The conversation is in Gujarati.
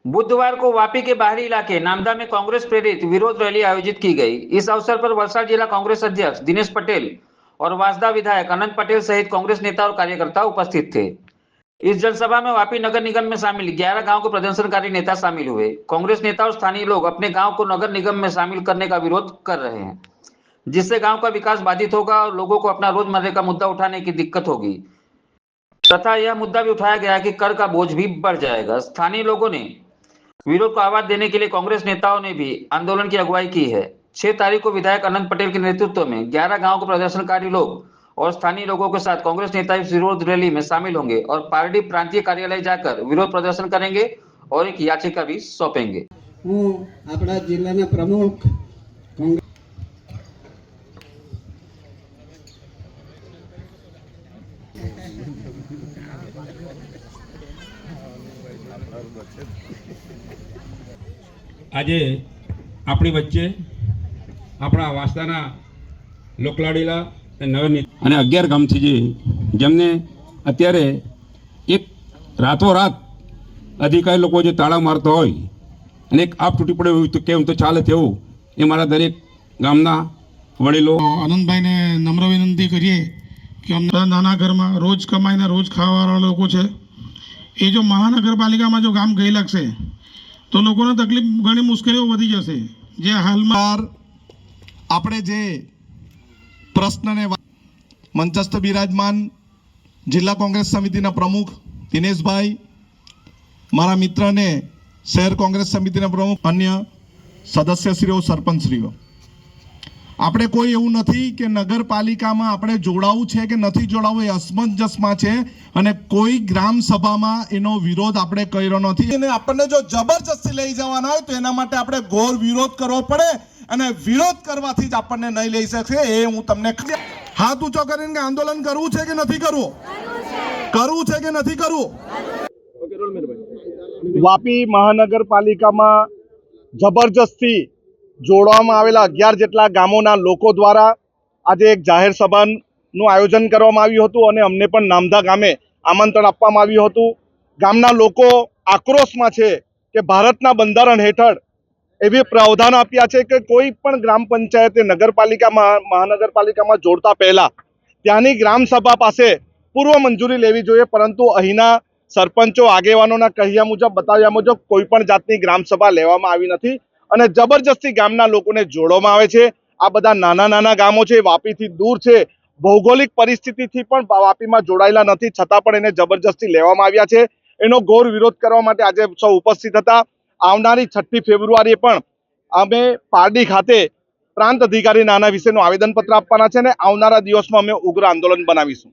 बुधवार को वापी के बाहरी इलाके नामदा में कांग्रेस प्रेरित विरोध रैली आयोजित की गई। इस अवसर पर वलसाड जिला कांग्रेस अध्यक्ष दिनेश पटेल और वासदा विधायक अनंत पटेल सहित कांग्रेस नेता और कार्यकर्ता उपस्थित थे। इस जनसभा में वापी नगर निगम में शामिल 11 गांव के प्रदर्शनकारी नेता शामिल हुए। कांग्रेस नेता और स्थानीय लोग अपने गांव को नगर निगम में शामिल करने का विरोध कर रहे हैं, जिससे गांव का विकास बाधित होगा और लोगों को अपना रोजमर्रा का मुद्दा उठाने की दिक्कत होगी तथा यह मुद्दा भी उठाया गया कि कर का बोझ भी बढ़ जाएगा। स्थानीय लोगों ने विरोध को आवाज देने के लिए कांग्रेस नेताओं ने भी आंदोलन की अगुवाई की है। 6 तारीख को विधायक अनंत पटेल के नेतृत्व में 11 गांव के प्रदर्शनकारी लोग और स्थानीय लोगों के साथ कांग्रेस नेता इस विरोध रैली में शामिल होंगे और पार्टी प्रांतीय कार्यालय जाकर विरोध प्रदर्शन करेंगे और एक याचिका भी सौंपेंगे। अपना जिला प्रमुख આજે આપણી વચ્ચે આપણા વાસ્તાના લોકલાડીલા નગરની અને 11 ગામથી જેમને અત્યારે એક રાતોરાત અધિકારી લોકો જે તાળા મારતા હોય અને એક આપ તૂટી પડે હોય તો કેમ તો ચાલે તેવું એ મારા દરેક ગામના વડીલો આનંદભાઈને નમ્ર વિનંતી કરીએ કે અમને નાના ઘરમાં રોજ કમાઈને રોજ ખાવાવાળા લોકો છે એ જો મહાનગરપાલિકામાં જો ગામ ગઈ લાગશે તો લોકોને તકલીફ ઘણી મુશ્કેલીઓ વધી જશે। જે હાલમાં આપણે જે પ્રશ્નને મંચસ્થ બિરાજમાન જિલ્લા કોંગ્રેસ સમિતિના પ્રમુખ દિનેશભાઈ, મારા મિત્રને શહેર કોંગ્રેસ સમિતિના પ્રમુખ, અન્ય સદસ્યશ્રીઓ, સરપંચશ્રીઓ, આપણે કોઈ એવું નથી કે નગરપાલિકામાં આપણે જોડાવું છે કે નથી જોડાવું એ અસમંજસમાં છે અને કોઈ ગ્રામ સભામાં એનો વિરોધ આપણે કર્યો નથી અને આપણને જો જબરજસ્તી લઈ જવાના હોય તો એના માટે આપણે ઘોર વિરોધ કરવો પડે અને વિરોધ કરવાથી જ આપણને નહીં લઈ શકશે। એ હું તમને હાથ ઊંચો કરીને કે આંદોલન કરવું છે કે નથી કરવું, કરવું છે કે નથી કરવું। વાપી મહાનગરપાલિકામાં જબરજસ્તી જોડવામાં આવેલા 11 જેટલા ગામોના લોકો દ્વારા આજે એક જાહેર સભાનું આયોજન કરવામાં આવ્યું હતું અને અમને પણ નામદા ગામે આમંત્રણ આપવામાં આવ્યું હતું। ગામના લોકો આક્રોશમાં છે કે ભારતના બંધારણ હેઠળ એવી પ્રાવધાન આપ્યા છે કે કોઈ પણ ગ્રામ પંચાયતે નગરપાલિકામાં મહાનગરપાલિકામાં જોડતા પહેલા ત્યાંની ગ્રામ સભા પાસે પૂર્વ મંજૂરી લેવી જોઈએ, પરંતુ અહીંના સરપંચો આગેવાનોના કહ્યા મુજબ બતાવ્યા મુજબ કોઈ પણ જાતની ગ્રામ સભા લેવામાં આવી નથી અને જબરજસ્તી ગામના લોકોને જોડવામાં આવે છે। આ બધા નાના નાના ગામો છે, વાપીથી દૂર છે, ભૌગોલિક પરિસ્થિતિથી પણ વાપીમાં જોડાયેલા નથી, છતાં પણ એને જબરજસ્તી લેવામાં આવ્યા છે। એનો ઘોર વિરોધ કરવા માટે આજે સૌ ઉપસ્થિત હતા। આવનારી 6 ફેબ્રુઆરીએ પણ અમે પારડી ખાતે પ્રાંત અધિકારીને આના વિશેનું આવેદનપત્ર આપવાના છે અને આવનારા દિવસમાં અમે ઉગ્ર આંદોલન બનાવીશું।